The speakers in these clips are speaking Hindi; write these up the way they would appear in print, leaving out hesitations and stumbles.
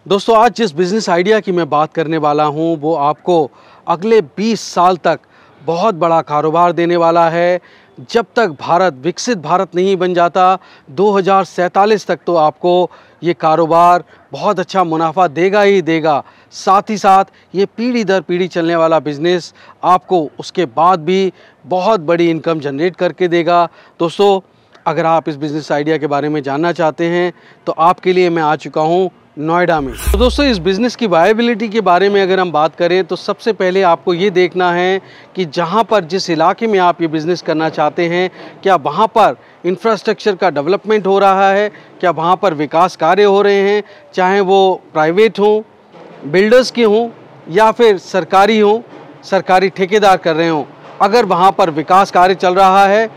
दोस्तों आज जिस बिज़नेस आइडिया की मैं बात करने वाला हूं वो आपको अगले 20 साल तक बहुत बड़ा कारोबार देने वाला है। जब तक भारत विकसित भारत नहीं बन जाता 2047 तक तो आपको ये कारोबार बहुत अच्छा मुनाफा देगा ही देगा। साथ ही साथ ये पीढ़ी दर पीढ़ी चलने वाला बिज़नेस आपको उसके बाद भी बहुत बड़ी इनकम जनरेट करके देगा। दोस्तों अगर आप इस बिज़नेस आइडिया के बारे में जानना चाहते हैं तो आपके लिए मैं आ चुका हूँ नोएडा में। तो दोस्तों इस बिज़नेस की वायबिलिटी के बारे में अगर हम बात करें तो सबसे पहले आपको ये देखना है कि जहाँ पर जिस इलाके में आप ये बिज़नेस करना चाहते हैं क्या वहाँ पर इंफ्रास्ट्रक्चर का डेवलपमेंट हो रहा है, क्या वहाँ पर विकास कार्य हो रहे हैं, चाहे वो प्राइवेट हों, बिल्डर्स के हों या फिर सरकारी हों, सरकारी ठेकेदार कर रहे हों। अगर वहाँ पर विकास कार्य चल रहा है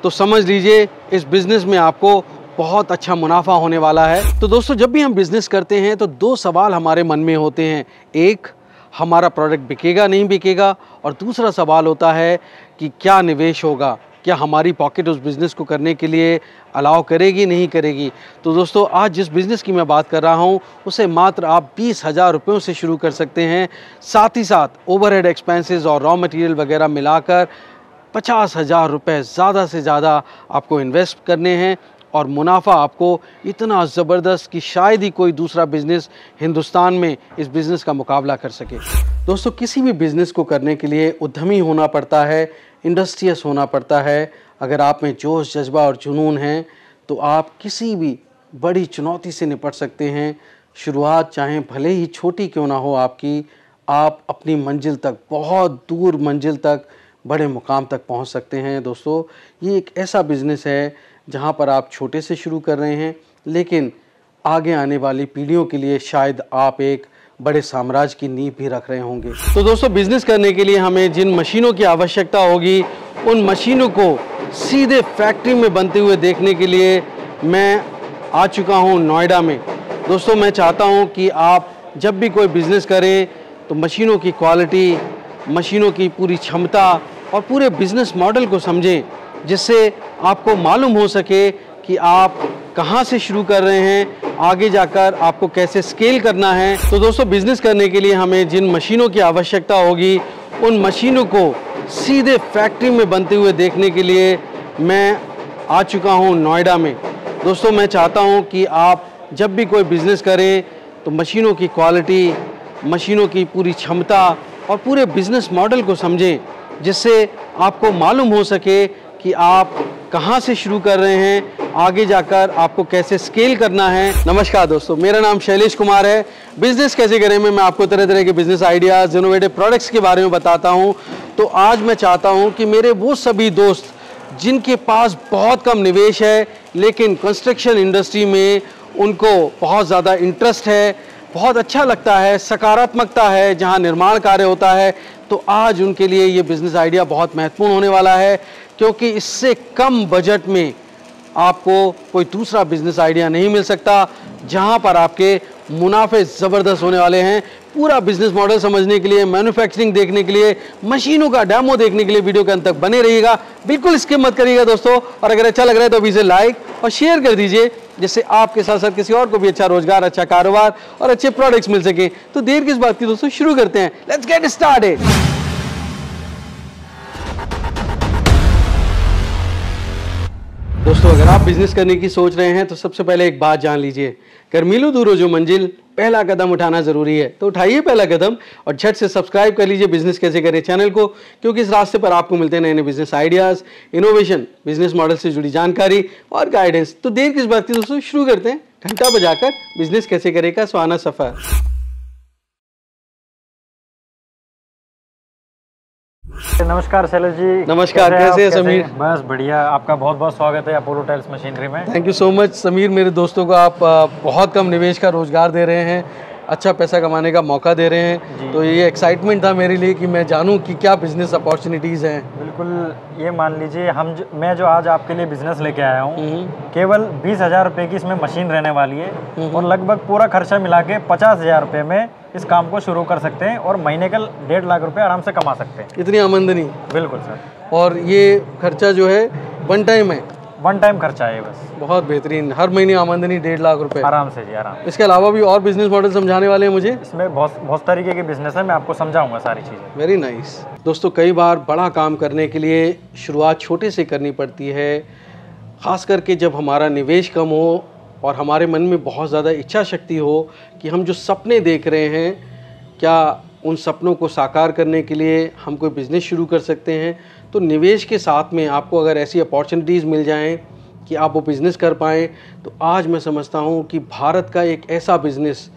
तो समझ लीजिए इस बिज़नेस में आपको बहुत अच्छा मुनाफा होने वाला है। तो दोस्तों जब भी हम बिज़नेस करते हैं तो दो सवाल हमारे मन में होते हैं, एक हमारा प्रोडक्ट बिकेगा नहीं बिकेगा, और दूसरा सवाल होता है कि क्या निवेश होगा, क्या हमारी पॉकेट उस बिज़नेस को करने के लिए अलाउ करेगी नहीं करेगी। तो दोस्तों आज जिस बिज़नेस की मैं बात कर रहा हूँ उसे मात्र आप 20,000 रुपयों से शुरू कर सकते हैं। साथ ही साथ ओवरहेड एक्सपेंसेस और रॉ मटेरियल वगैरह मिलाकर 50,000 रुपये ज़्यादा से ज़्यादा आपको इन्वेस्ट करने हैं और मुनाफा आपको इतना ज़बरदस्त कि शायद ही कोई दूसरा बिज़नेस हिंदुस्तान में इस बिज़नेस का मुकाबला कर सके। दोस्तों किसी भी बिज़नेस को करने के लिए उद्यमी होना पड़ता है, इंडस्ट्रियस होना पड़ता है। अगर आप में जोश जज्बा और जुनून है तो आप किसी भी बड़ी चुनौती से निपट सकते हैं। शुरुआत चाहे भले ही छोटी क्यों ना हो आपकी, आप अपनी मंजिल तक, बहुत दूर मंजिल तक, बड़े मुकाम तक पहुंच सकते हैं। दोस्तों ये एक ऐसा बिज़नेस है जहां पर आप छोटे से शुरू कर रहे हैं लेकिन आगे आने वाली पीढ़ियों के लिए शायद आप एक बड़े साम्राज्य की नींव भी रख रहे होंगे। तो दोस्तों बिज़नेस करने के लिए हमें जिन मशीनों की आवश्यकता होगी उन मशीनों को सीधे फैक्ट्री में बनते हुए देखने के लिए मैं आ चुका हूं नोएडा में। दोस्तों मैं चाहता हूं कि आप जब भी कोई बिज़नेस करें तो मशीनों की क्वालिटी, मशीनों की पूरी क्षमता और पूरे बिज़नेस मॉडल को समझें, जिससे आपको मालूम हो सके कि आप कहां से शुरू कर रहे हैं, आगे जाकर आपको कैसे स्केल करना है। तो दोस्तों बिज़नेस करने के लिए हमें जिन मशीनों की आवश्यकता होगी उन मशीनों को सीधे फैक्ट्री में बनते हुए देखने के लिए मैं आ चुका हूं नोएडा में। दोस्तों मैं चाहता हूं कि आप जब भी कोई बिज़नेस करें तो मशीनों की क्वालिटी, मशीनों की पूरी क्षमता और पूरे बिज़नेस मॉडल को समझें, जिससे आपको मालूम हो सके कि आप कहां से शुरू कर रहे हैं, आगे जाकर आपको कैसे स्केल करना है। नमस्कार दोस्तों, मेरा नाम शैलेश कुमार है। बिज़नेस कैसे करें में मैं आपको तरह तरह के बिज़नेस आइडियाज़, इनोवेटिव प्रोडक्ट्स के बारे में बताता हूं। तो आज मैं चाहता हूं कि मेरे वो सभी दोस्त जिनके पास बहुत कम निवेश है लेकिन कंस्ट्रक्शन इंडस्ट्री में उनको बहुत ज़्यादा इंटरेस्ट है, बहुत अच्छा लगता है, सकारात्मकता है जहां निर्माण कार्य होता है, तो आज उनके लिए ये बिज़नेस आइडिया बहुत महत्वपूर्ण होने वाला है, क्योंकि इससे कम बजट में आपको कोई दूसरा बिज़नेस आइडिया नहीं मिल सकता जहां पर आपके मुनाफे ज़बरदस्त होने वाले हैं। पूरा बिज़नेस मॉडल समझने के लिए, मैन्युफैक्चरिंग देखने के लिए, मशीनों का डेमो देखने के लिए वीडियो के अंत तक बने रहिएगा, बिल्कुल स्किप मत करिएगा दोस्तों। और अगर अच्छा लग रहा है तो अभी से लाइक और शेयर कर दीजिए, जिससे आपके साथ साथ किसी और को भी अच्छा रोजगार, अच्छा कारोबार और अच्छे प्रोडक्ट्स मिल सके। तो देर किस बात की दोस्तों, शुरू करते हैं। Let's get started. दोस्तों अगर आप बिजनेस करने की सोच रहे हैं तो सबसे पहले एक बात जान लीजिए, कर मिलो दूर हो जो मंजिल, पहला कदम उठाना जरूरी है। तो उठाइए पहला कदम और झट से सब्सक्राइब कर लीजिए बिजनेस कैसे करें चैनल को, क्योंकि इस रास्ते पर आपको मिलते हैं नए नए business ideas, innovation, business model से जुड़ी जानकारी और गाइडेंस। तो देर किस बात की दोस्तों, शुरू करते हैं घंटा बजाकर बिजनेस कैसे करें का सुहाना सफर। नमस्कार शैलेश जी। नमस्कार, कैसे हैं समीर? बस बढ़िया, आपका बहुत बहुत स्वागत है अपोलो टाइल्स मशीनरी में। Thank you so much Sameer. मेरे दोस्तों को आप बहुत कम निवेश का रोजगार दे रहे हैं, अच्छा पैसा कमाने का मौका दे रहे हैं, तो ये एक्साइटमेंट था मेरे लिए कि मैं जानूं कि क्या बिजनेस अपॉर्चुनिटीज़ हैं। बिल्कुल, ये मान लीजिए मैं जो आज आपके लिए बिजनेस लेके आया हूँ, केवल 20,000 रुपये की इसमें मशीन रहने वाली है और लगभग पूरा खर्चा मिला के 50,000 रुपये में इस काम को शुरू कर सकते हैं और महीने का 1.5 लाख रुपये आराम से कमा सकते हैं। इतनी आमदनी? बिल्कुल सर। और ये खर्चा जो है वन टाइम है? वन टाइम खर्चा है बस। बहुत बेहतरीन, हर महीने आमदनी 1.5 लाख रुपए आराम से जी, आराम। इसके अलावा भी और बिजनेस मॉडल समझाने वाले हैं मुझे? इसमें बहुत बहुत तरीके के बिजनेस है, मैं आपको समझाऊंगा सारी चीज़ें। Very nice. दोस्तों, कई बार बड़ा काम करने के लिए शुरुआत छोटे से करनी पड़ती है, ख़ास करके जब हमारा निवेश कम हो और हमारे मन में बहुत ज़्यादा इच्छा शक्ति हो कि हम जो सपने देख रहे हैं, क्या उन सपनों को साकार करने के लिए हम कोई बिज़नेस शुरू कर सकते हैं। तो निवेश के साथ में आपको अगर ऐसी अपॉर्चुनिटीज़ मिल जाएं कि आप वो बिज़नेस कर पाएँ, तो आज मैं समझता हूँ कि भारत का एक ऐसा बिज़नेस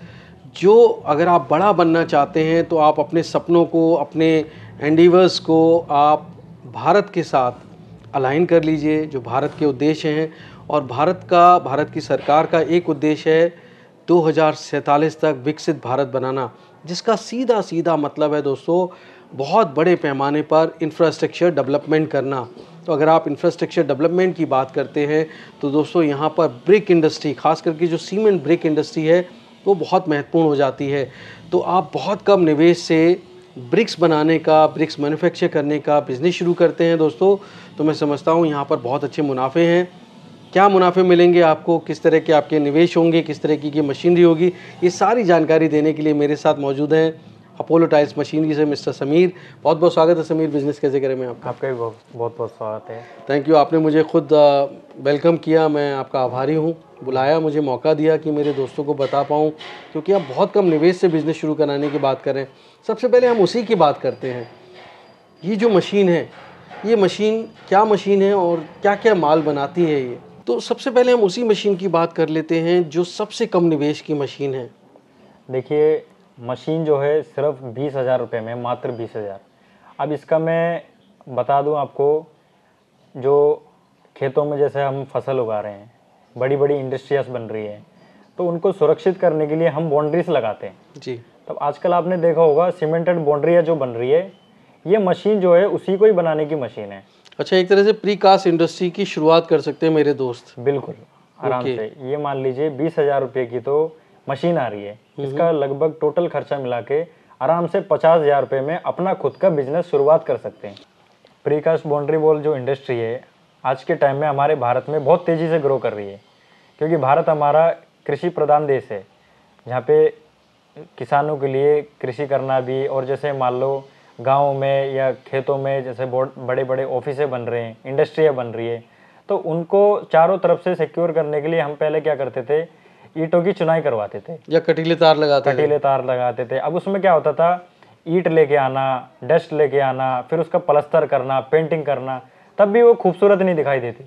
जो अगर आप बड़ा बनना चाहते हैं तो आप अपने सपनों को, अपने एंडीवर्स को आप भारत के साथ अलाइन कर लीजिए, जो भारत के उद्देश्य हैं। और भारत की सरकार का एक उद्देश्य है 2047 तक विकसित भारत बनाना, जिसका सीधा सीधा मतलब है दोस्तों बहुत बड़े पैमाने पर इंफ्रास्ट्रक्चर डेवलपमेंट करना। तो अगर आप इंफ्रास्ट्रक्चर डेवलपमेंट की बात करते हैं तो दोस्तों यहाँ पर ब्रिक इंडस्ट्री, खास करके जो सीमेंट ब्रिक इंडस्ट्री है, वो बहुत महत्वपूर्ण हो जाती है। तो आप बहुत कम निवेश से ब्रिक्स बनाने का, ब्रिक्स मैन्युफैक्चर करने का बिज़नेस शुरू करते हैं दोस्तों, तो मैं समझता हूँ यहाँ पर बहुत अच्छे मुनाफे हैं। क्या मुनाफे मिलेंगे आपको, किस तरह के आपके निवेश होंगे, किस तरह की मशीनरी होगी, ये सारी जानकारी देने के लिए मेरे साथ मौजूद हैं अपोलो टाइल्स मशीनरी से मिस्टर समीर। बहुत बहुत स्वागत है समीर, बिज़नेस कैसे करें में आपका। आपका भी बहुत बहुत स्वागत है। थैंक यू, आपने मुझे खुद वेलकम किया, मैं आपका आभारी हूँ। बुलाया, मुझे मौका दिया कि मेरे दोस्तों को बता पाऊँ, क्योंकि आप बहुत कम निवेश से बिज़नेस शुरू कराने की बात करें। सबसे पहले हम उसी की बात करते हैं। ये जो मशीन है, ये मशीन क्या मशीन है और क्या क्या माल बनाती है ये? तो सबसे पहले हम उसी मशीन की बात कर लेते हैं जो सबसे कम निवेश की मशीन है। देखिए, मशीन जो है सिर्फ 20,000 रुपये में, मात्र 20,000। अब इसका मैं बता दूं आपको, जो खेतों में जैसे हम फसल उगा रहे हैं, बड़ी बड़ी इंडस्ट्रीज बन रही है, तो उनको सुरक्षित करने के लिए हम बाउंड्रीज लगाते हैं जी। तब आजकल आपने देखा होगा सीमेंटेड बाउंड्रियाँ जो बन रही है, ये मशीन जो है उसी को ही बनाने की मशीन है। अच्छा, एक तरह से प्रीकास्ट इंडस्ट्री की शुरुआत कर सकते हैं मेरे दोस्त। बिल्कुल, आराम से। ये मान लीजिए 20,000 रुपये की तो मशीन आ रही है, इसका लगभग टोटल खर्चा मिला के आराम से 50,000 रुपये में अपना खुद का बिजनेस शुरुआत कर सकते हैं। प्रीकास्ट बाउंड्री वॉल जो इंडस्ट्री है आज के टाइम में हमारे भारत में बहुत तेज़ी से ग्रो कर रही है, क्योंकि भारत हमारा कृषि प्रधान देश है, जहाँ पे किसानों के लिए कृषि करना भी, और जैसे मान लो गाँव में या खेतों में जैसे बहुत बड़े बड़े ऑफिसें बन रहे हैं, इंडस्ट्रियाँ बन रही है, तो उनको चारों तरफ से सिक्योर करने के लिए हम पहले क्या करते थे, ईंटों की चुनाई करवाते थे या कटीले तार लगाते थे। अब उसमें क्या होता था, ईंट लेके आना, डस्ट लेके आना, फिर उसका प्लास्टर करना, पेंटिंग करना, तब भी वो खूबसूरत नहीं दिखाई देती।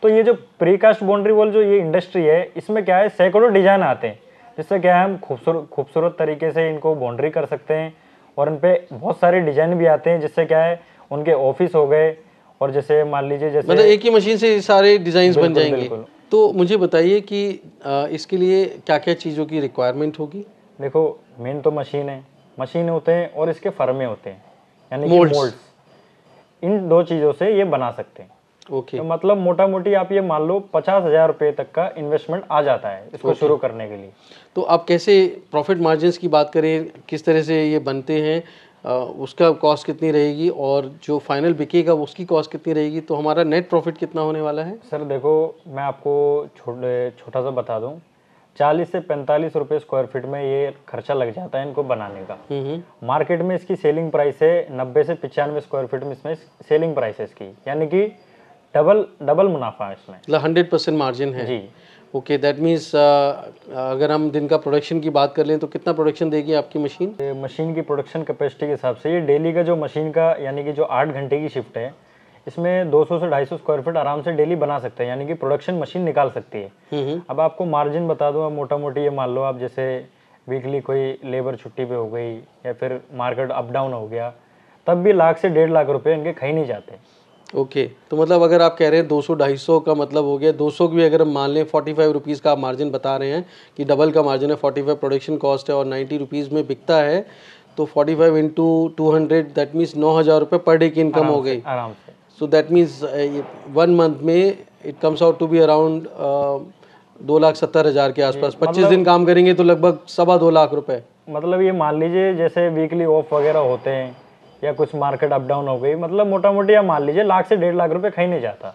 तो ये जो प्रीकास्ट बाउंड्री वॉल जो ये इंडस्ट्री है, इसमें क्या है, सैकड़ों डिजाइन आते हैं, जिससे क्या है हम खूबसूरत तरीके से इनको बाउंड्री कर सकते हैं। और इन पे बहुत सारे डिजाइन भी आते हैं, जिससे क्या है उनके ऑफिस हो गए, और जैसे मान लीजिए जैसे मतलब एक ही मशीन से सारे डिजाइन बन जाएंगे। तो मुझे बताइए कि इसके लिए क्या क्या चीज़ों की रिक्वायरमेंट होगी? देखो, मेन तो मशीन होते हैं और इसके फर्मे होते हैं, यानी कि मोल्ड्स। इन दो चीज़ों से ये बना सकते हैं। ओके। तो मतलब मोटा मोटी आप ये मान लो 50,000 रुपये तक का इन्वेस्टमेंट आ जाता है इसको शुरू करने के लिए। तो आप कैसे प्रॉफिट मार्जिन्स की बात करें, किस तरह से ये बनते हैं, उसका कॉस्ट कितनी रहेगी और जो फाइनल बिकेगा उसकी कॉस्ट कितनी रहेगी, तो हमारा नेट प्रॉफिट कितना होने वाला है? सर देखो, मैं आपको छोटा सा बता दूं, 40 से 45 रुपये स्क्वायर फीट में ये खर्चा लग जाता है इनको बनाने का। मार्केट में इसकी सेलिंग प्राइस है 90 से 95 स्क्वायर फीट में इसमें सेलिंग प्राइस है इसकी, यानी कि डबल मुनाफा है इसमें, मतलब 100% मार्जिन है जी। ओके, दैट मीन्स अगर हम दिन का प्रोडक्शन की बात कर लें तो कितना प्रोडक्शन देगी आपकी मशीन? मशीन की प्रोडक्शन कैपेसिटी के हिसाब से ये डेली का जो मशीन का, यानी कि जो 8 घंटे की शिफ्ट है, इसमें 200 से 250 स्क्वायर फीट आराम से डेली बना सकते हैं, यानी कि प्रोडक्शन मशीन निकाल सकती है। अब आपको मार्जिन बता दूँ, मोटा मोटी ये मान लो आप जैसे वीकली कोई लेबर छुट्टी पे हो गई या फिर मार्केट अप डाउन हो गया, तब भी लाख से 1.5 लाख रुपये इनके कहीं नहीं जाते। ओके तो मतलब अगर आप कह रहे हैं 200-250 का मतलब हो गया, 200 की भी अगर हम मान लें 45 रुपीज़ का आप मार्जिन बता रहे हैं कि डबल का मार्जिन है, 45 प्रोडक्शन कॉस्ट है और 90 रुपीज़ में बिकता है, तो 45 इंटू 200 दैट मीन्स 9,000 रुपये पर डे की इनकम हो गई आराम से। सो दैट मीन्स 1 मंथ में it comes out to be around 2,70,000 के आसपास। 25 दिन काम करेंगे तो लगभग 2.25 लाख रुपए। मतलब ये मान लीजिए जैसे वीकली ऑफ वगैरह होते हैं या कुछ मार्केट अप डाउन हो गई, मतलब मोटा मोटी आप मान लीजिए लाख से 1.5 लाख रुपए कहीं नहीं जाता।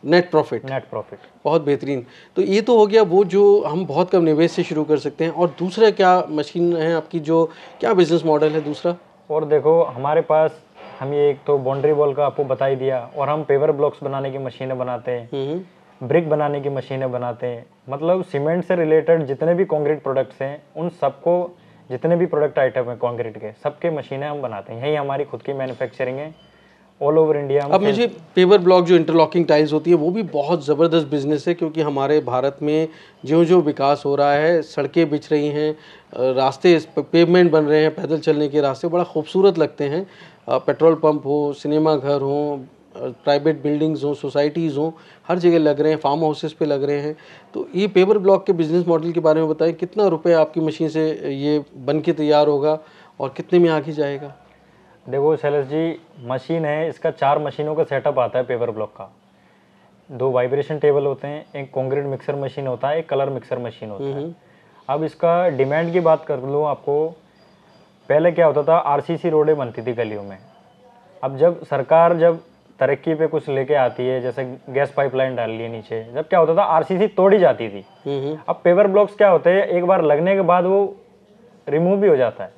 Net profit. Net profit. बहुत बेहतरीन। तो ये तो हो गया वो जो हम बहुत कम निवेश से शुरू कर सकते हैं। और दूसरा क्या मशीन है आपकी, जो क्या बिजनेस मॉडल है दूसरा? और देखो हमारे पास, हम ये एक तो बाउंड्री वॉल का आपको बता ही दिया, और हम पेवर ब्लॉक्स बनाने की मशीनें बनाते हैं, ब्रिक बनाने की मशीनें बनाते हैं। मतलब सीमेंट से रिलेटेड जितने भी कंक्रीट प्रोडक्ट्स हैं, उन सबको, जितने भी प्रोडक्ट आइटम है कंक्रीट के, सबके मशीनें हम बनाते हैं। यही हमारी खुद की मैन्युफैक्चरिंग है ऑल ओवर इंडिया। अब मुझे पेवर ब्लॉक जो इंटरलॉकिंग टाइल्स होती है वो भी बहुत ज़बरदस्त बिजनेस है, क्योंकि हमारे भारत में जो जो विकास हो रहा है, सड़कें बिछ रही हैं, रास्ते पेवमेंट बन रहे हैं, पैदल चलने के रास्ते बड़ा खूबसूरत लगते हैं। पेट्रोल पंप हो, सिनेमा घर हो, प्राइवेट बिल्डिंग्स हों, सोसाइटीज़ हों, हर जगह लग रहे हैं, फार्म हाउसेस पे लग रहे हैं। तो ये पेवर ब्लॉक के बिजनेस मॉडल के बारे में बताएं, कितना रुपए आपकी मशीन से ये बन के तैयार होगा और कितने में आगे जाएगा? देखो शैलेश जी, मशीन है, इसका 4 मशीनों का सेटअप आता है पेवर ब्लॉक का। 2 वाइब्रेशन टेबल होते हैं, एक कंक्रीट मिक्सर मशीन होता है, एक कलर मिक्सर मशीन होता है। अब इसका डिमांड की बात कर लूँ आपको, पहले क्या होता था, आरसीसी रोडें बनती थी गलियों में। अब जब सरकार तरक्की पे कुछ लेके आती है, जैसे गैस पाइपलाइन डाल ली है नीचे, जब क्या होता था आरसीसी तोड़ी जाती थी। अब पेवर ब्लॉक्स क्या होते हैं, एक बार लगने के बाद वो रिमूव भी हो जाता है,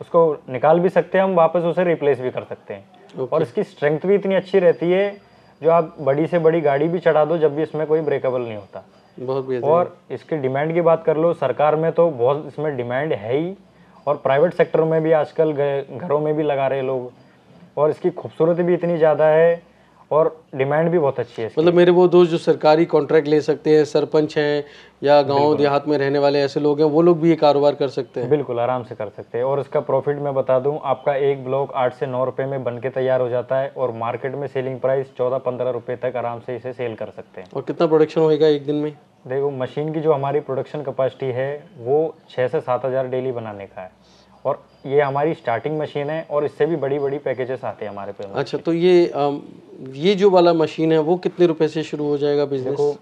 उसको निकाल भी सकते हैं हम, वापस उसे रिप्लेस भी कर सकते हैं। और इसकी स्ट्रेंथ भी इतनी अच्छी रहती है, जो आप बड़ी से बड़ी गाड़ी भी चढ़ा दो, जब भी इसमें कोई ब्रेकेबल नहीं होता। बहुत। और इसकी डिमांड की बात कर लो, सरकार में तो बहुत इसमें डिमांड है ही, और प्राइवेट सेक्टर में भी आजकल घरों में भी लगा रहे लोग, और इसकी खूबसूरती भी इतनी ज़्यादा है और डिमांड भी बहुत अच्छी है। मतलब मेरे वो दोस्त जो सरकारी कॉन्ट्रैक्ट ले सकते हैं, सरपंच हैं या गांव देहात में रहने वाले ऐसे लोग हैं, वो लोग भी ये कारोबार कर सकते हैं? बिल्कुल आराम से कर सकते हैं। और इसका प्रॉफिट मैं बता दूं, आपका एक ब्लॉक 8 से 9 रुपये में बन के तैयार हो जाता है, और मार्केट में सेलिंग प्राइस 14-15 रुपये तक आराम से इसे सेल कर सकते हैं। और कितना प्रोडक्शन होएगा एक दिन में? देखो मशीन की जो हमारी प्रोडक्शन कैपेसिटी है वो 6 से 7 हज़ार डेली बनाने का है, और ये हमारी स्टार्टिंग मशीन है, और इससे भी बड़ी बड़ी पैकेजेस आते हैं हमारे पे। अच्छा, तो ये जो वाला मशीन है वो कितने रुपए से शुरू हो जाएगा बिजनेस? देखो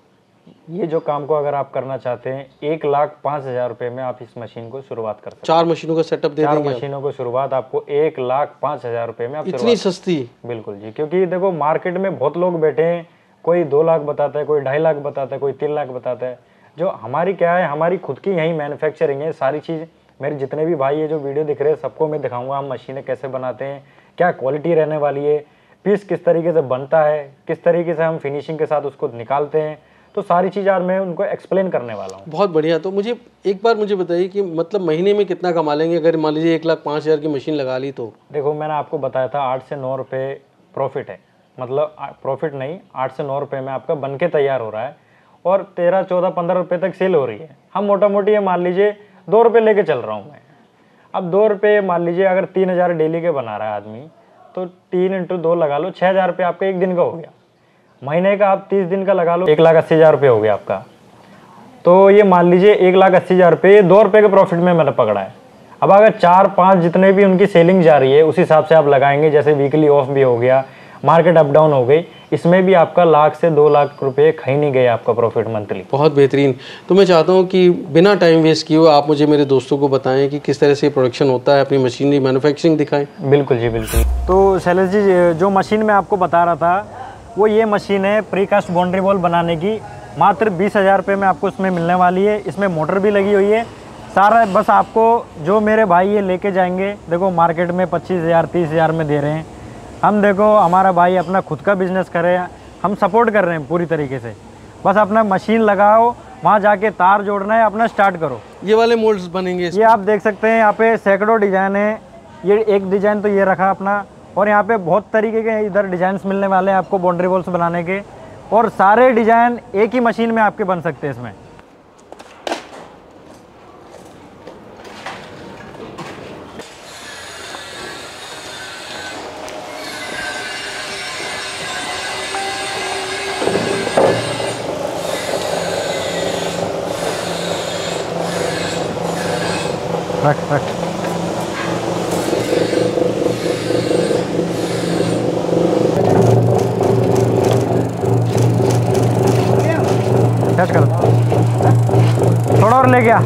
ये जो काम को अगर आप करना चाहते हैं, 1,05,000 रुपये में आप इस मशीन को शुरुआत कर सकते हैं। 4 मशीनों का सेटअप दे देंगे? 4 मशीनों को शुरुआत आपको 1,05,000 रुपये में आप इतनी सस्ती? बिल्कुल जी, क्योंकि देखो मार्केट में बहुत लोग बैठे हैं, कोई 2 लाख बताता है, कोई 2.5 लाख बताता है, कोई 3 लाख बताता है। जो हमारी क्या है, हमारी खुद की यही मैन्युफैक्चरिंग है, सारी चीज़। मेरे जितने भी भाई ये जो वीडियो दिख रहे हैं, सबको मैं दिखाऊंगा हम मशीनें कैसे बनाते हैं, क्या क्वालिटी रहने वाली है, पीस किस तरीके से बनता है, किस तरीके से हम फिनिशिंग के साथ उसको निकालते हैं, तो सारी चीज़ आज मैं उनको एक्सप्लेन करने वाला हूँ। बहुत बढ़िया। तो मुझे एक बार बताइए कि मतलब महीने में कितना कमा लेंगे अगर मान लीजिए 1,05,000 की मशीन लगा ली तो? देखो मैंने आपको बताया था 8 से 9 रुपये प्रॉफिट है, मतलब प्रॉफिट नहीं, 8 से 9 रुपये में आपका बन के तैयार हो रहा है, और 13, 14, 15 रुपये तक सेल हो रही है। हम मोटा मोटी ये मान लीजिए 2 रुपये लेके चल रहा हूँ मैं। अब 2 रुपये मान लीजिए, अगर 3,000 डेली के बना रहा है आदमी, तो 3 × 2 लगा लो, 6,000 रुपये आपका एक दिन का हो गया। महीने का आप 30 दिन का लगा लो, 1,80,000 रुपये हो गया आपका। तो ये मान लीजिए 1,80,000 रुपये, ये 2 रुपये के प्रॉफिट में मैंने पकड़ा है। अब अगर 4-5 जितने भी उनकी सेलिंग जा रही है, उस हिसाब से आप लगाएंगे, जैसे वीकली ऑफ भी हो गया, मार्केट अप डाउन हो गई, इसमें भी आपका 1,00,000 से 2,00,000 रुपये कहीं नहीं गए आपका प्रॉफिट मंथली। बहुत बेहतरीन। तो मैं चाहता हूँ कि बिना टाइम वेस्ट किए हुए आप मुझे मेरे दोस्तों को बताएं कि किस तरह से प्रोडक्शन होता है, अपनी मशीनरी मैन्युफैक्चरिंग दिखाएं। बिल्कुल जी, बिल्कुल। तो शैलेश जी, जो मशीन मैं आपको बता रहा था, वो ये मशीन है प्रीकास्ट बाउंड्री वॉल बनाने की। मात्र 20,000 रुपये में आपको इसमें मिलने वाली है। इसमें मोटर भी लगी हुई है सारा। बस आपको जो मेरे भाई ये लेके जाएंगे, देखो मार्केट में 25,000 30,000 में दे रहे हैं, हम देखो हमारा भाई अपना खुद का बिजनेस करे, हम सपोर्ट कर रहे हैं पूरी तरीके से। बस अपना मशीन लगाओ, वहाँ जाके तार जोड़ना है, अपना स्टार्ट करो। ये वाले मोल्ड्स बनेंगे? ये आप देख सकते हैं, यहाँ पे सैकड़ों डिजाइन है। ये एक डिजाइन तो ये रखा अपना, और यहाँ पे बहुत तरीके के इधर डिजाइन्स मिलने वाले हैं आपको बाउंड्री वॉल्स बनाने के, और सारे डिजाइन एक ही मशीन में आपके बन सकते हैं इसमें। रख रख सेट कर, थोड़ा और ले गया।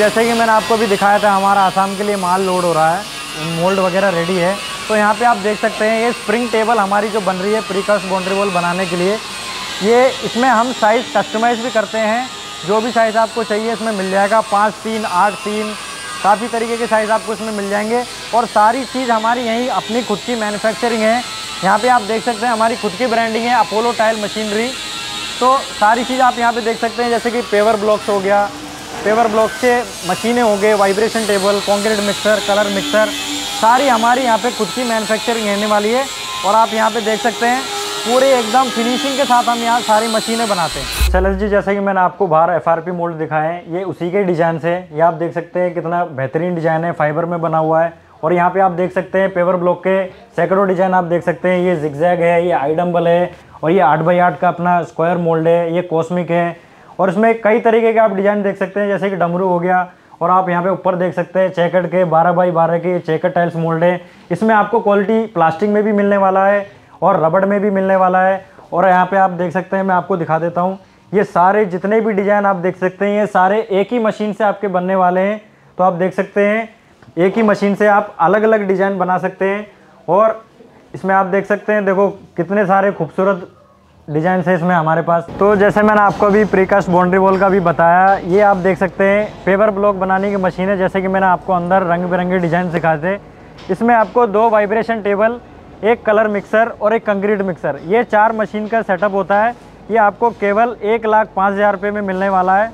जैसे कि मैंने आपको भी दिखाया था, हमारा आसाम के लिए माल लोड हो रहा है, मोल्ड वगैरह रेडी है। तो यहाँ पे आप देख सकते हैं ये स्प्रिंग टेबल हमारी जो बन रही है प्रीकास्ट बाउंड्री वॉल बनाने के लिए, ये इसमें हम साइज़ कस्टमाइज़ भी करते हैं। जो भी साइज़ आपको चाहिए इसमें मिल जाएगा, 5 3 8 3 काफ़ी तरीके के साइज़ आपको इसमें मिल जाएंगे। और सारी चीज़ हमारी यहीं अपनी खुद की मैन्युफैक्चरिंग है। यहाँ पे आप देख सकते हैं हमारी खुद की ब्रांडिंग है अपोलो टाइल मशीनरी। तो सारी चीज़ आप यहाँ पे देख सकते हैं, जैसे कि पेवर ब्लॉक्स हो गया, पेवर ब्लॉक से मशीनें हो गए, vibration table, concrete mixer, colour mixer, सारी हमारी यहाँ पे खुद की मैन्युफैक्चरिंग रहने वाली है। और आप यहाँ पे देख सकते हैं पूरे एकदम फिनिशिंग के साथ हम यहाँ सारी मशीनें बनाते हैं। शैलेश जी, जैसे कि मैंने आपको बाहर FRP मोल्ड दिखाए हैं, ये उसी के डिज़ाइन से, ये आप देख सकते हैं कितना बेहतरीन डिज़ाइन है, फाइबर में बना हुआ है। और यहाँ पे आप देख सकते हैं पेवर ब्लॉक के सैकड़ों डिज़ाइन आप देख सकते हैं। ये जिगजैग है, ये आई डम्बल है, और ये 8x8 का अपना स्क्वायर मोल्ड है, ये कॉस्मिक है। और इसमें कई तरीके के आप डिज़ाइन देख सकते हैं, जैसे कि डमरू हो गया। और आप यहाँ पे ऊपर देख सकते हैं चेकर्ड के 12x12 के चेकर्ड टाइल्स मोल्ड है। इसमें आपको क्वालिटी प्लास्टिक में भी मिलने वाला है और रबड़ में भी मिलने वाला है। और यहाँ पे आप देख सकते हैं, मैं आपको दिखा देता हूँ, ये सारे जितने भी डिज़ाइन आप देख सकते हैं ये सारे एक ही मशीन से आपके बनने वाले हैं। तो आप देख सकते हैं एक ही मशीन से आप अलग अलग डिज़ाइन बना सकते हैं। और इसमें आप देख सकते हैं, देखो कितने सारे खूबसूरत डिज़ाइन है इसमें हमारे पास। तो जैसे मैंने आपको अभी प्रीकास्ट बाउंड्री वॉल का भी बताया, ये आप देख सकते हैं पेवर ब्लॉक बनाने की मशीन है। जैसे कि मैंने आपको अंदर रंग बिरंगे डिज़ाइन सिखाए थे। इसमें आपको 2 वाइब्रेशन टेबल, एक कलर मिक्सर और एक कंक्रीट मिक्सर, ये 4 मशीन का सेटअप होता है। ये आपको केवल 1,05,000 रुपये में मिलने वाला है।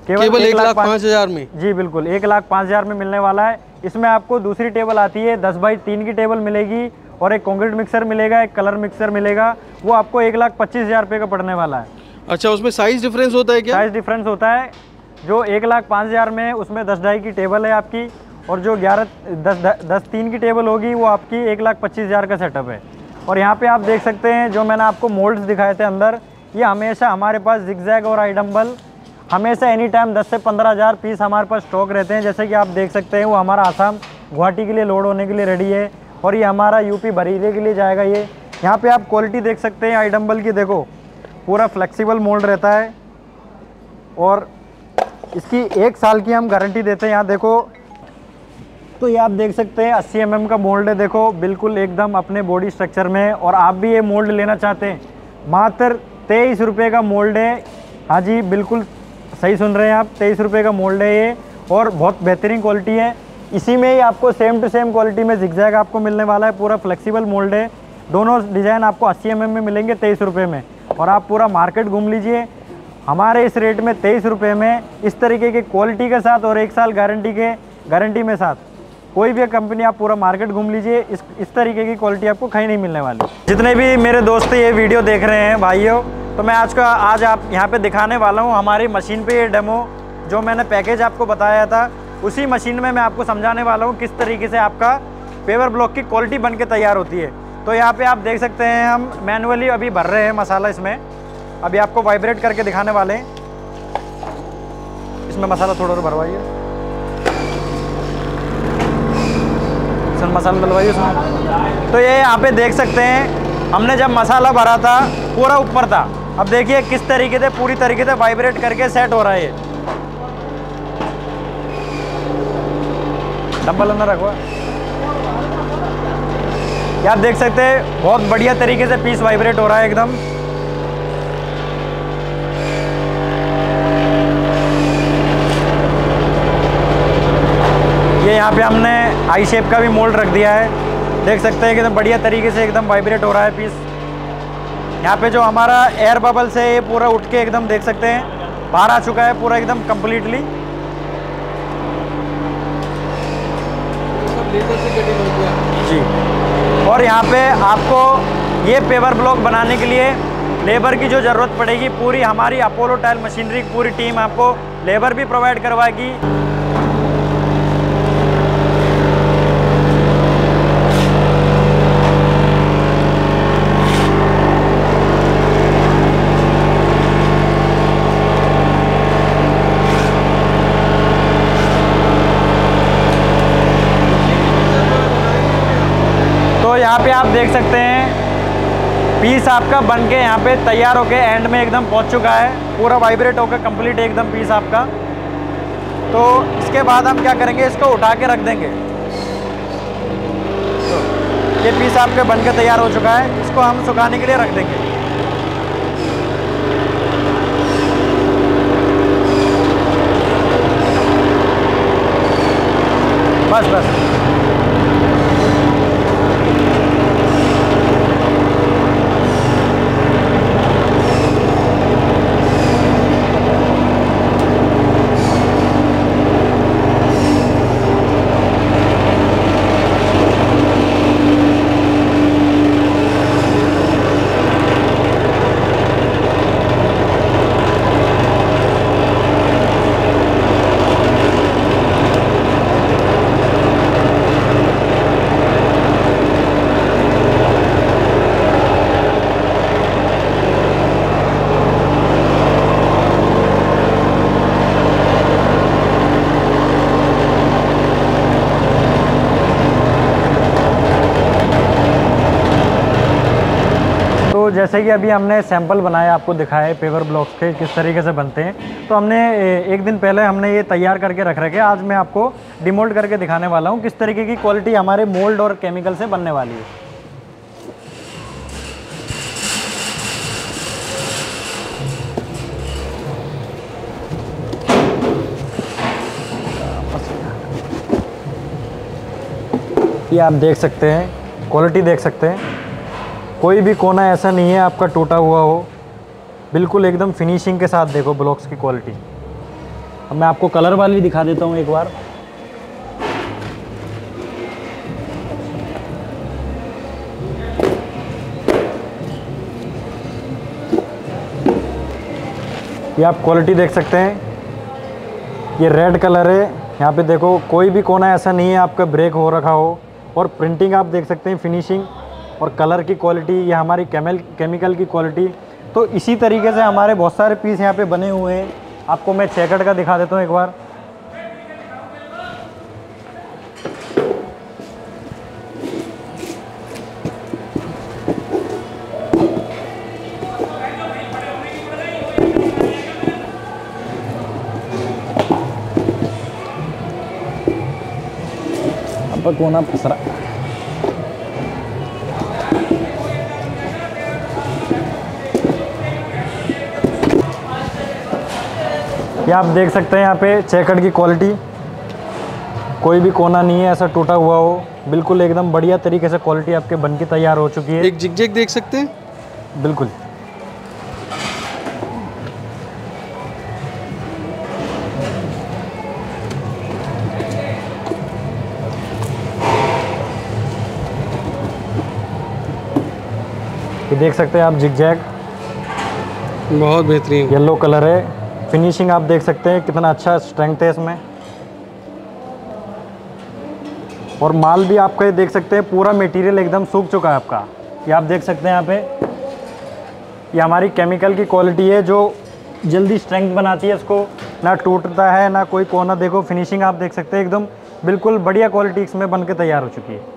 केवल 1,05,000 में? जी बिल्कुल, 1,05,000 में मिलने वाला है। इसमें आपको दूसरी टेबल आती है, 10x3 की टेबल मिलेगी, और एक कंक्रीट मिक्सर मिलेगा, एक कलर मिक्सर मिलेगा। वो आपको 1,25,000 रुपये का पड़ने वाला है। अच्छा, उसमें साइज़ डिफरेंस होता है क्या? साइज़ डिफरेंस होता है। जो 1,05,000 में उसमें 10x की टेबल है आपकी, और जो 10x3 की टेबल होगी वो आपकी 1,25,000 का सेटअप है। और यहाँ पे आप देख सकते हैं जो मैंने आपको मोल्ड्स दिखाए थे अंदर, ये हमेशा हमारे पास जिगजैग और आई डम्बल हमेशा एनी टाइम 10 से 15,000 पीस हमारे पास स्टॉक रहते हैं। जैसे कि आप देख सकते हैं वो हमारा आसाम गुवाहाटी के लिए लोड होने के लिए रेडी है, और ये हमारा यूपी बरेली के लिए जाएगा। ये यहाँ पे आप क्वालिटी देख सकते हैं आई डम्बल की, देखो पूरा फ्लेक्सिबल मोल्ड रहता है, और इसकी 1 साल की हम गारंटी देते हैं। यहाँ देखो, तो ये आप देख सकते हैं 80 mm का मोल्ड है, देखो बिल्कुल एकदम अपने बॉडी स्ट्रक्चर में। और आप भी ये मोल्ड लेना चाहते हैं, मात्र 23 रुपये का मोल्ड है। हाँ जी, बिल्कुल सही सुन रहे हैं आप, 23 रुपये का मोल्ड है ये, और बहुत बेहतरीन क्वालिटी है। इसी में ही आपको सेम टू सेम क्वालिटी में जिगजैग आपको मिलने वाला है, पूरा फ्लेक्सिबल मोल्ड है। दोनों डिज़ाइन आपको 80 mm में मिलेंगे 23 रुपये में। और आप पूरा मार्केट घूम लीजिए, हमारे इस रेट में 23 रुपये में इस तरीके की क्वालिटी के साथ और 1 साल गारंटी में साथ कोई भी कंपनी आप पूरा मार्केट घूम लीजिए, इस तरीके की क्वालिटी आपको कहीं नहीं मिलने वाली। जितने भी मेरे दोस्त ये वीडियो देख रहे हैं भाइयों, तो मैं आज आप यहाँ पे दिखाने वाला हूँ हमारी मशीन पे ये डेमो, जो मैंने पैकेज आपको बताया था उसी मशीन में मैं आपको समझाने वाला हूँ किस तरीके से आपका पेवर ब्लॉक की क्वालिटी बन के तैयार होती है। तो यहाँ पे आप देख सकते हैं हम मैनुअली अभी भर रहे हैं मसाला इसमें, अभी आपको वाइब्रेट करके दिखाने वाले हैं। इसमें मसाला थोड़ा और भरवाइए, इसमें मसाला डलवाइए उसमें। तो ये यहाँ पे देख सकते हैं हमने जब मसाला भरा था पूरा ऊपर था, अब देखिए किस तरीके से पूरी तरीके से वाइब्रेट करके सेट हो रहा है। ये डंबल अंदर रखो, ये आप देख सकते हैं बहुत बढ़िया तरीके से पीस वाइब्रेट हो रहा है एकदम। ये यहाँ पे हमने आई शेप का भी मोल्ड रख दिया है, देख सकते हैं एकदम बढ़िया तरीके से एकदम वाइब्रेट हो रहा है पीस। यहाँ पे जो हमारा एयर बबल से ये पूरा उठ के एकदम देख सकते हैं बाहर आ चुका है पूरा एकदम कम्प्लीटली। जी, और यहाँ पे आपको ये पेवर ब्लॉक बनाने के लिए लेबर की जो ज़रूरत पड़ेगी, पूरी हमारी अपोलो टाइल मशीनरी की पूरी टीम आपको लेबर भी प्रोवाइड करवाएगी। यहाँ पे आप देख सकते हैं पीस आपका बन के यहाँ पे तैयार होके एंड में एकदम पहुँच चुका है, पूरा वाइब्रेट होकर कंप्लीट एकदम पीस आपका। तो इसके बाद हम क्या करेंगे, इसको उठा के रख देंगे। तो ये पीस आपके बन के तैयार हो चुका है, इसको हम सुखाने के लिए रख देंगे। बस बस। तो जैसे कि अभी हमने सैंपल बनाया, आपको दिखाया पेवर ब्लॉक्स के किस तरीके से बनते हैं, तो हमने एक दिन पहले हमने ये तैयार करके रख रखे। आज मैं आपको डिमोल्ड करके दिखाने वाला हूँ किस तरीके की क्वालिटी हमारे मोल्ड और केमिकल से बनने वाली है। ये आप देख सकते हैं, क्वालिटी देख सकते हैं, कोई भी कोना ऐसा नहीं है आपका टूटा हुआ हो, बिल्कुल एकदम फिनिशिंग के साथ। देखो ब्लॉक्स की क्वालिटी। अब मैं आपको कलर वाली दिखा देता हूँ एक बार। ये आप क्वालिटी देख सकते हैं, ये रेड कलर है। यहाँ पे देखो कोई भी कोना ऐसा नहीं है आपका ब्रेक हो रखा हो। और प्रिंटिंग आप देख सकते हैं, फिनिशिंग और कलर की क्वालिटी, ये हमारी केमिकल की क्वालिटी। तो इसी तरीके से हमारे बहुत सारे पीस यहाँ पे बने हुए हैं। आपको मैं चेकर्ड का दिखा देता हूँ एक बार। अब कोना फंस रहा। ये आप देख सकते हैं यहाँ पे चेकर्ड की क्वालिटी, कोई भी कोना नहीं है ऐसा टूटा हुआ हो, बिल्कुल एकदम बढ़िया तरीके से क्वालिटी आपके बन के तैयार हो चुकी है। एक जिग-जैग देख सकते हैं, बिल्कुल। ये देख सकते हैं आप जिग-जैग, बहुत बेहतरीन येलो कलर है। फिनिशिंग आप देख सकते हैं कितना अच्छा स्ट्रेंथ है इसमें। और माल भी आपका ये देख सकते हैं, पूरा मटेरियल एकदम सूख चुका है आपका। ये आप देख सकते हैं यहाँ पे, ये हमारी केमिकल की क्वालिटी है जो जल्दी स्ट्रेंथ बनाती है इसको, ना टूटता है ना कोई कोना। देखो फिनिशिंग आप देख सकते हैं, एकदम बिल्कुल बढ़िया क्वालिटी इसमें बन के तैयार हो चुकी है।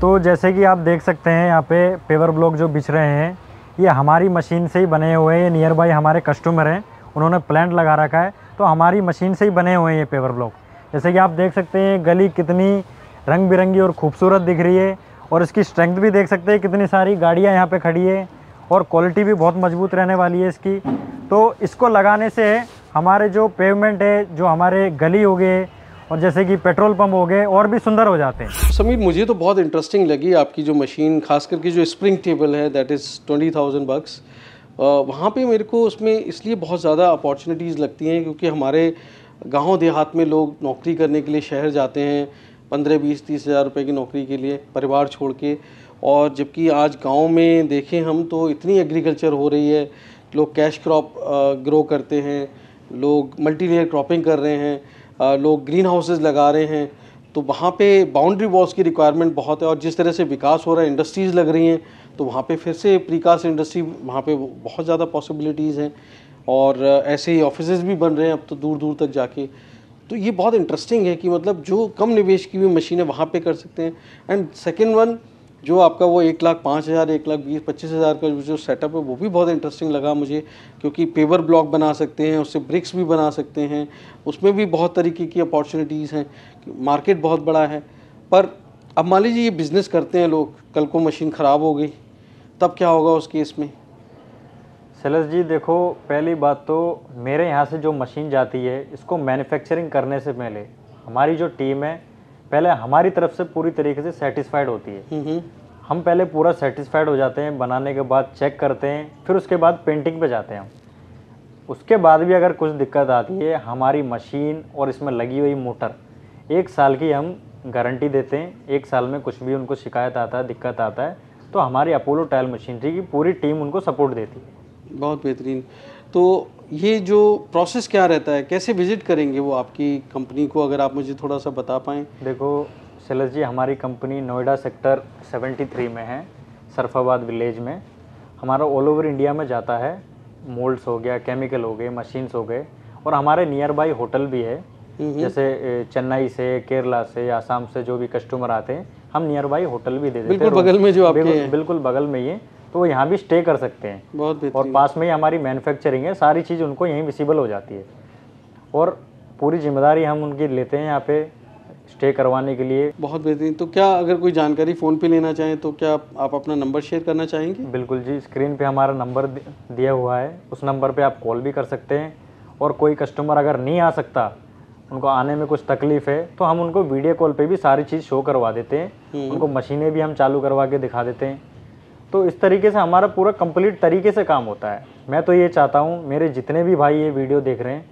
तो जैसे कि आप देख सकते हैं यहाँ पे पेवर ब्लॉक जो बिछ रहे हैं, ये हमारी मशीन से ही बने हुए हैं। ये नियर बाई हमारे कस्टमर हैं, उन्होंने प्लांट लगा रखा है, तो हमारी मशीन से ही बने हुए हैं ये पेवर ब्लॉक। जैसे कि आप देख सकते हैं गली कितनी रंग बिरंगी और खूबसूरत दिख रही है। और इसकी स्ट्रेंथ भी देख सकते हैं, कितनी सारी गाड़ियाँ यहाँ पर खड़ी है और क्वालिटी भी बहुत मजबूत रहने वाली है इसकी। तो इसको लगाने से हमारे जो पेवमेंट है, जो हमारे गली हो गए और जैसे कि पेट्रोल पंप हो गए, और भी सुंदर हो जाते हैं। समीर, मुझे तो बहुत इंटरेस्टिंग लगी आपकी जो मशीन, खास करके जो स्प्रिंग टेबल है, दैट इज़ 20,000 bucks। वहाँ पे मेरे को उसमें इसलिए बहुत ज़्यादा अपॉर्चुनिटीज़ लगती हैं क्योंकि हमारे गांव देहात में लोग नौकरी करने के लिए शहर जाते हैं 15, 20, 30 हज़ार रुपये की नौकरी के लिए परिवार छोड़ के। और जबकि आज गांव में देखें हम तो इतनी एग्रीकल्चर हो रही है, लोग कैश क्रॉप ग्रो करते हैं, लोग मल्टी लेयर क्रॉपिंग कर रहे हैं, लोग ग्रीन हाउसेस लगा रहे हैं। तो वहाँ पे बाउंड्री वॉल्स की रिक्वायरमेंट बहुत है। और जिस तरह से विकास हो रहा है, इंडस्ट्रीज़ लग रही हैं, तो वहाँ पे फिर से प्रीकास्ट इंडस्ट्री, वहाँ पे बहुत ज़्यादा पॉसिबिलिटीज़ हैं। और ऐसे ही ऑफिसेज भी बन रहे हैं अब तो दूर दूर तक जाके। तो ये बहुत इंटरेस्टिंग है कि मतलब जो कम निवेश की हुई मशीनें वहाँ पे कर सकते हैं। एंड सेकेंड वन, जो आपका वो 1,05,000, 1,20,25,000 का जो सेटअप है वो भी बहुत इंटरेस्टिंग लगा मुझे, क्योंकि पेवर ब्लॉक बना सकते हैं, उससे ब्रिक्स भी बना सकते हैं, उसमें भी बहुत तरीके की अपॉर्चुनिटीज़ हैं, मार्केट बहुत बड़ा है। पर अब मान लीजिए ये बिज़नेस करते हैं लोग, कल को मशीन ख़राब हो गई तब क्या होगा उस केस में? सेल्स जी देखो, पहली बात तो मेरे यहाँ से जो मशीन जाती है इसको मैन्युफैक्चरिंग करने से पहले हमारी जो टीम है पहले हमारी तरफ से पूरी तरीके से सेटिस्फाइड होती है। हम पहले पूरा सेटिस्फाइड हो जाते हैं, बनाने के बाद चेक करते हैं, फिर उसके बाद पेंटिंग पे जाते हैं। उसके बाद भी अगर कुछ दिक्कत आती है, हमारी मशीन और इसमें लगी हुई मोटर 1 साल की हम गारंटी देते हैं। 1 साल में कुछ भी उनको शिकायत आता है, दिक्कत आता है, तो हमारी अपोलो टायल मशीनरी की पूरी टीम उनको सपोर्ट देती है। बहुत बेहतरीन। तो ये जो प्रोसेस क्या रहता है, कैसे विजिट करेंगे वो आपकी कंपनी को, अगर आप मुझे थोड़ा सा बता पाएँ? देखो सेल्स जी, हमारी कंपनी नोएडा सेक्टर 73 में है, सरफाबाद विलेज में। हमारा ऑल ओवर इंडिया में जाता है, मोल्ड्स हो गया, केमिकल हो गए, मशीन्स हो गए, और हमारे नियर बाई होटल भी है। जैसे चेन्नई से, केरला से, आसाम से जो भी कस्टमर आते हैं, हम नियर बाई होटल भी दे देते हैं। बिल्कुल बगल में जो आपके बिल्कुल बगल में ही, तो वो यहाँ भी स्टे कर सकते हैं। बहुत और पास में ही हमारी मैन्युफैक्चरिंग है, सारी चीज़ उनको यहीं विजिबल हो जाती है, और पूरी जिम्मेदारी हम उनकी लेते हैं यहाँ पे स्टे करवाने के लिए। बहुत बेहतरीन। तो क्या अगर कोई जानकारी फ़ोन पे लेना चाहें तो क्या आप अपना नंबर शेयर करना चाहेंगे? बिल्कुल जी, स्क्रीन पे हमारा नंबर दिया हुआ है, उस नंबर पे आप कॉल भी कर सकते हैं। और कोई कस्टमर अगर नहीं आ सकता, उनको आने में कुछ तकलीफ़ है, तो हम उनको वीडियो कॉल पे भी सारी चीज़ शो करवा देते हैं। उनको मशीनें भी हम चालू करवा के दिखा देते हैं। तो इस तरीके से हमारा पूरा कंप्लीट तरीके से काम होता है। मैं तो ये चाहता हूँ मेरे जितने भी भाई ये वीडियो देख रहे हैं,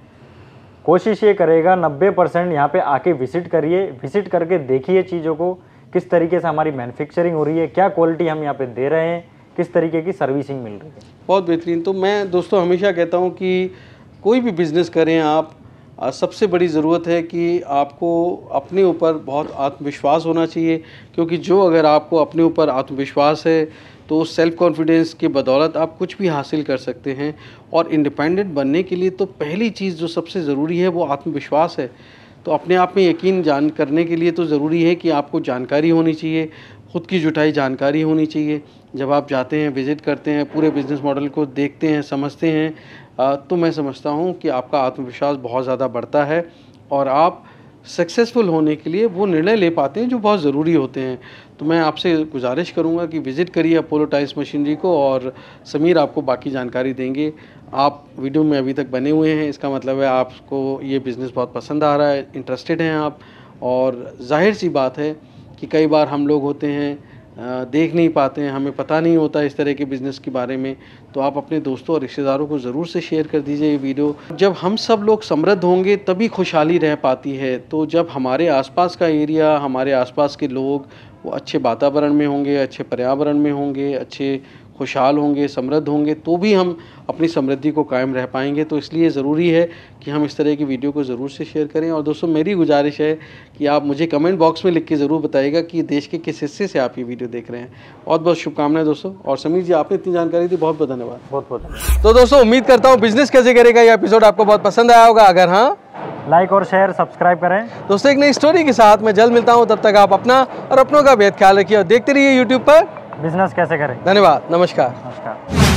कोशिश ये करेगा 90% यहाँ पे आके विजिट करिए, विजिट करके देखिए चीज़ों को, किस तरीके से हमारी मैन्युफैक्चरिंग हो रही है, क्या क्वालिटी हम यहाँ पे दे रहे हैं, किस तरीके की सर्विसिंग मिल रही है। बहुत बेहतरीन। तो मैं दोस्तों हमेशा कहता हूँ कि कोई भी बिज़नेस करें आप, सबसे बड़ी ज़रूरत है कि आपको अपने ऊपर बहुत आत्मविश्वास होना चाहिए, क्योंकि जो अगर आपको अपने ऊपर आत्मविश्वास है तो सेल्फ़ कॉन्फिडेंस की बदौलत आप कुछ भी हासिल कर सकते हैं। और इंडिपेंडेंट बनने के लिए तो पहली चीज़ जो सबसे ज़रूरी है वो आत्मविश्वास है। तो अपने आप में यकीन जान करने के लिए तो ज़रूरी है कि आपको जानकारी होनी चाहिए, ख़ुद की जुटाई जानकारी होनी चाहिए। जब आप जाते हैं, विज़िट करते हैं, पूरे बिज़नेस मॉडल को देखते हैं, समझते हैं, तो मैं समझता हूँ कि आपका आत्मविश्वास बहुत ज़्यादा बढ़ता है और आप सक्सेसफुल होने के लिए वो निर्णय ले पाते हैं जो बहुत ज़रूरी होते हैं। तो मैं आपसे गुजारिश करूँगा कि विज़िट करिए अपोलो टाइल्स मशीनरी को, और समीर आपको बाकी जानकारी देंगे। आप वीडियो में अभी तक बने हुए हैं, इसका मतलब है आपको ये बिज़नेस बहुत पसंद आ रहा है, इंटरेस्टेड हैं आप। और जाहिर सी बात है कि कई बार हम लोग होते हैं देख नहीं पाते हैं, हमें पता नहीं होता इस तरह के बिज़नेस के बारे में, तो आप अपने दोस्तों और रिश्तेदारों को ज़रूर से शेयर कर दीजिए ये वीडियो। जब हम सब लोग समृद्ध होंगे तभी खुशहाली रह पाती है। तो जब हमारे आसपास का एरिया, हमारे आसपास के लोग वो अच्छे वातावरण में होंगे, अच्छे पर्यावरण में होंगे, अच्छे खुशहाल होंगे, समृद्ध होंगे, तो भी हम अपनी समृद्धि को कायम रह पाएंगे। तो इसलिए ज़रूरी है कि हम इस तरह की वीडियो को ज़रूर से शेयर करें। और दोस्तों मेरी गुजारिश है कि आप मुझे कमेंट बॉक्स में लिख के ज़रूर बताइएगा कि देश के किस हिस्से से आप ये वीडियो देख रहे हैं। बहुत बहुत शुभकामनाएं दोस्तों। और समीर जी, आपने इतनी जानकारी दी, बहुत बहुत धन्यवाद। बहुत बहुत धन्यवाद। तो दोस्तों उम्मीद करता हूँ बिजनेस कैसे करेगा ये एपिसोड आपको बहुत पसंद आया होगा। अगर हाँ, लाइक और शेयर सब्सक्राइब करें। दोस्तों एक नई स्टोरी के साथ मैं जल्द मिलता हूँ, तब तक आप अपना और अपनों का बेहद ख्याल रखिए और देखते रहिए यूट्यूब पर बिजनेस कैसे करें। धन्यवाद, नमस्कार। नमस्कार।